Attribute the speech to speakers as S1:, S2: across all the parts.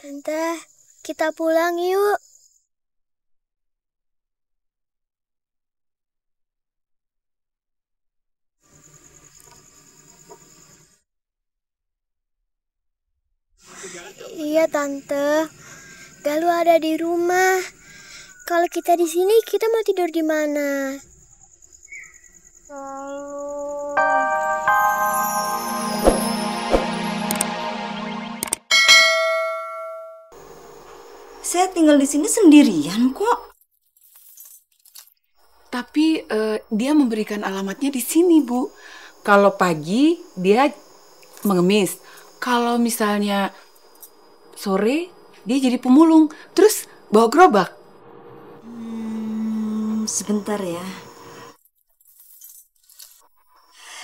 S1: Tante, kita pulang yuk. Iya, Tante. Galuh ada di rumah. Kalau kita di sini, kita mau tidur di mana?
S2: Saya tinggal di sini sendirian kok.
S3: Tapi dia memberikan alamatnya di sini, Bu. Kalau pagi dia mengemis. Kalau misalnya sore dia jadi pemulung. Terus bawa gerobak.
S2: Sebentar ya.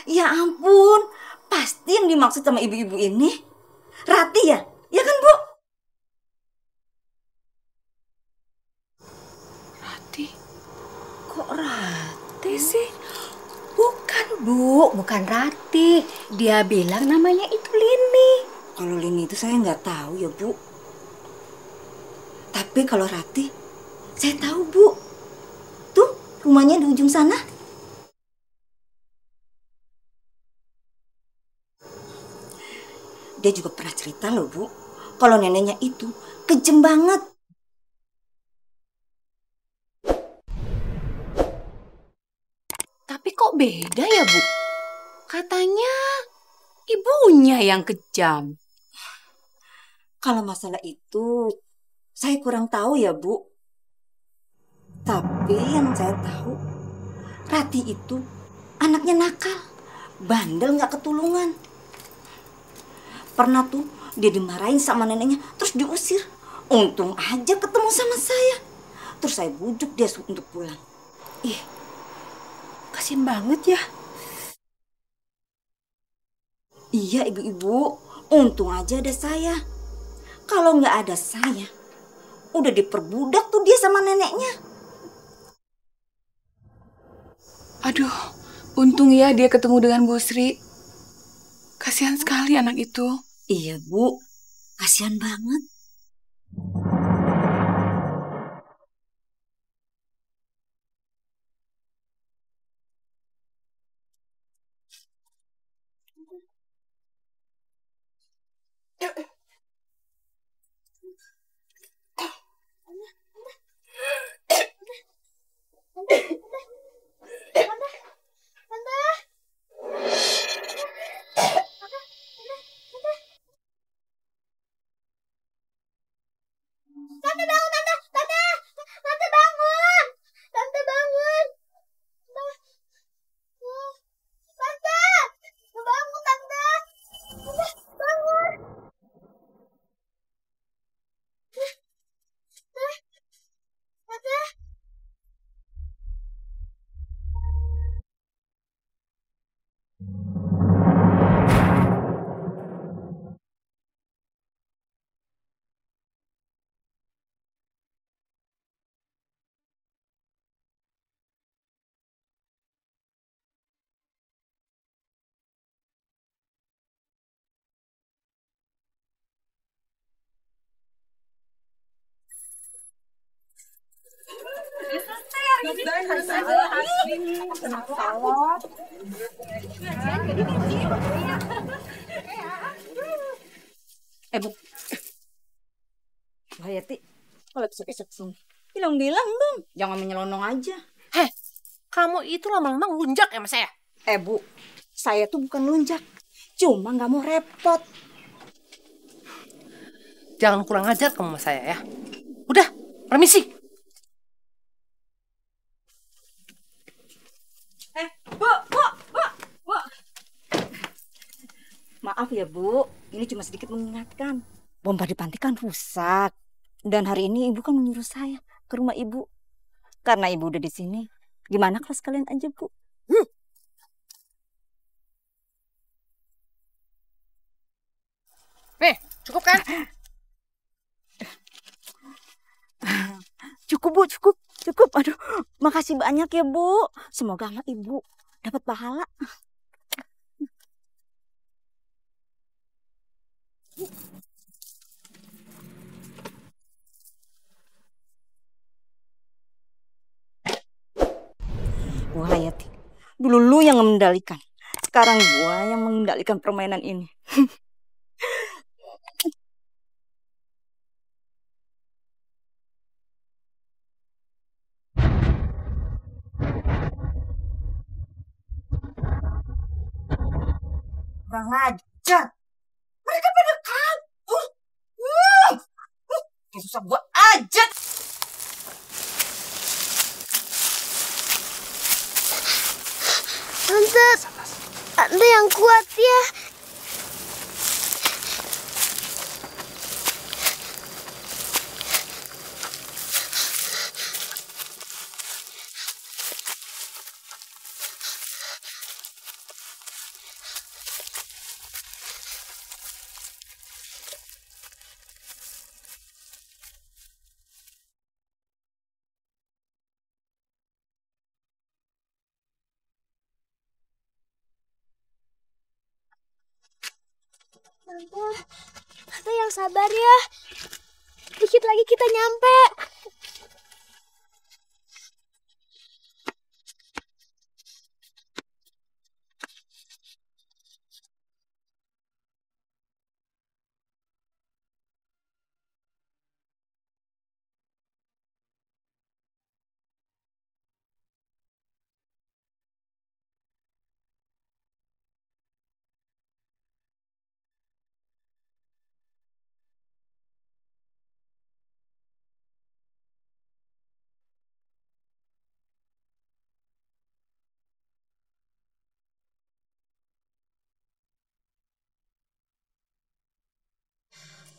S2: Ya ampun, pasti yang dimaksud sama ibu-ibu ini Rati ya? Ya kan, Bu?
S3: Rati?
S2: Kok Rati
S4: sih? Bukan, Bu. Bukan Rati. Dia bilang namanya itu Lini.
S2: Kalau Lini itu saya nggak tahu ya, Bu. Tapi kalau Rati, saya tahu, Bu. Tuh, rumahnya di ujung sana. Dia juga pernah cerita loh, Bu. Kalau neneknya itu kejem banget.
S4: Tapi kok beda ya, Bu? Katanya ibunya yang kejam.
S2: Kalau masalah itu, saya kurang tahu ya, Bu. Tapi yang saya tahu, Rati itu anaknya nakal, bandel nggak ketulungan. Pernah tuh dia dimarahin sama neneknya, terus diusir. Untung aja ketemu sama saya. Terus saya bujuk dia untuk pulang. Ih,
S4: Kasian banget ya.
S2: iya ibu-ibu, untung aja ada saya. Kalau nggak ada saya, udah diperbudak tuh dia sama neneknya.
S3: Aduh, untung ya dia ketemu dengan Bu Sri. Kasihan sekali anak itu.
S2: Iya Bu, kasihan banget.
S1: Tante bangun, Tante! Tante! Tante bangun! Tante bangun! Tante! Bangun, Tante! Tante, bangun! Tante!
S2: Bu, Hayati, kalau besok-besok bilang-bilang dong, jangan menyelonong aja.
S5: Heh, kamu itu lama-lama ngelunjak ya sama saya?
S2: Bu, saya tuh bukan lunjak, cuma nggak mau repot.
S5: Jangan kurang ajar kamu sama saya ya. Udah, permisi.
S2: Bu. Maaf ya Bu, ini cuma sedikit mengingatkan. Pompa di panti kan rusak. Dan hari ini Ibu kan menyuruh saya ke rumah Ibu. Karena Ibu udah di sini, gimana kalau sekalian aja Bu?
S5: Nih, cukup kan?
S2: Cukup Bu, cukup. Cukup, aduh, makasih banyak ya Bu. Semoga anak Ibu dapat pahala. Bu Hayati, dulu lu yang mengendalikan. Sekarang gua yang mengendalikan permainan ini. Kurang ajar. Mereka pada kabur. Susah gua aja.
S1: Tante yang kuat ya. Tante yang sabar ya. Dikit lagi kita nyampe.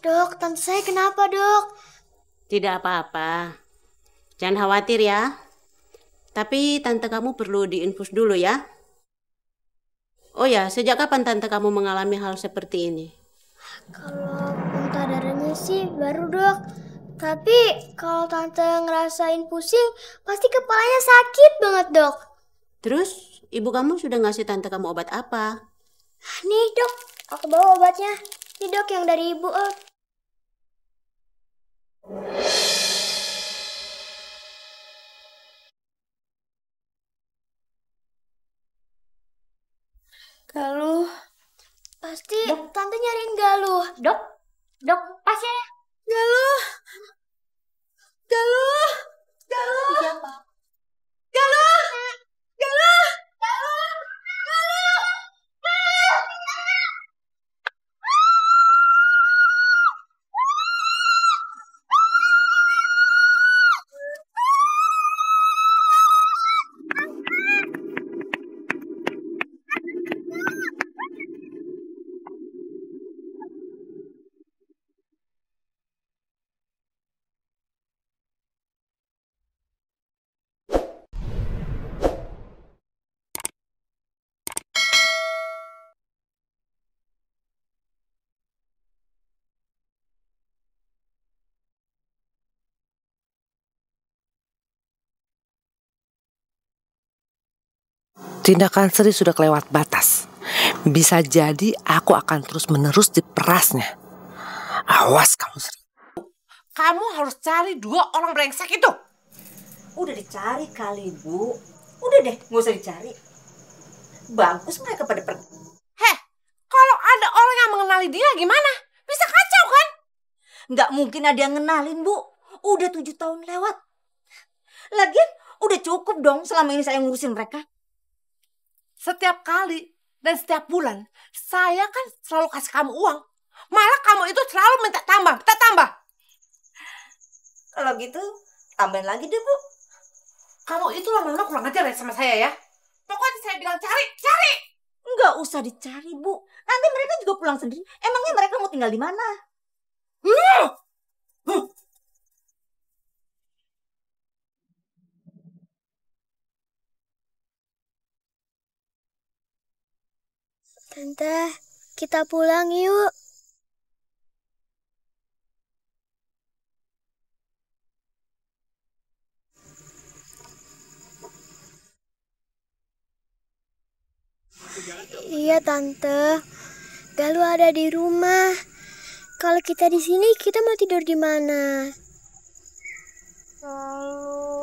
S1: Dok, tante saya kenapa, Dok?
S6: Tidak apa-apa. Jangan khawatir ya. Tapi tante kamu perlu diinfus dulu ya. Oh ya, sejak kapan tante kamu mengalami hal seperti ini?
S1: Kalau muntah darahnya sih baru, Dok. Tapi kalau tante ngerasain pusing, pasti kepalanya sakit banget, Dok.
S6: Terus, ibu kamu sudah ngasih tante kamu obat apa?
S1: Nih, Dok. Aku bawa obatnya. Nih, Dok, yang dari ibu.
S4: Galuh.
S1: Pasti tante nyariin Galuh.
S4: Dok, pasiennya.
S1: Galuh. Galuh. Galuh.
S4: Siapa?
S1: Galuh. Galuh. Galuh.
S5: Tindakan Sri sudah kelewat batas. Bisa jadi aku akan terus-menerus diperasnya. Awas kamu, Sri.
S7: Kamu harus cari 2 orang brengsek itu.
S2: Udah dicari kali, Bu. Udah deh, nggak usah dicari. Bagus mereka pada pergi.
S7: Heh, kalau ada orang yang mengenali dia gimana? Bisa kacau kan?
S2: Nggak mungkin ada yang ngenalin, Bu. Udah 7 tahun lewat. Lagian udah cukup dong selama ini saya ngurusin mereka.
S7: Setiap kali dan setiap bulan, saya kan selalu kasih kamu uang. Malah kamu itu selalu minta tambah.
S2: Kalau gitu, tambahin lagi deh, Bu.
S7: Kamu itu lama-lama kurang ajar ya sama saya ya. Pokoknya saya bilang cari.
S2: Nggak usah dicari, Bu. Nanti mereka juga pulang sendiri. Emangnya mereka mau tinggal di mana?
S1: Tante, kita pulang yuk. Iya, Tante. Galuh ada di rumah. Kalau kita di sini, kita mau tidur di mana? Galuh.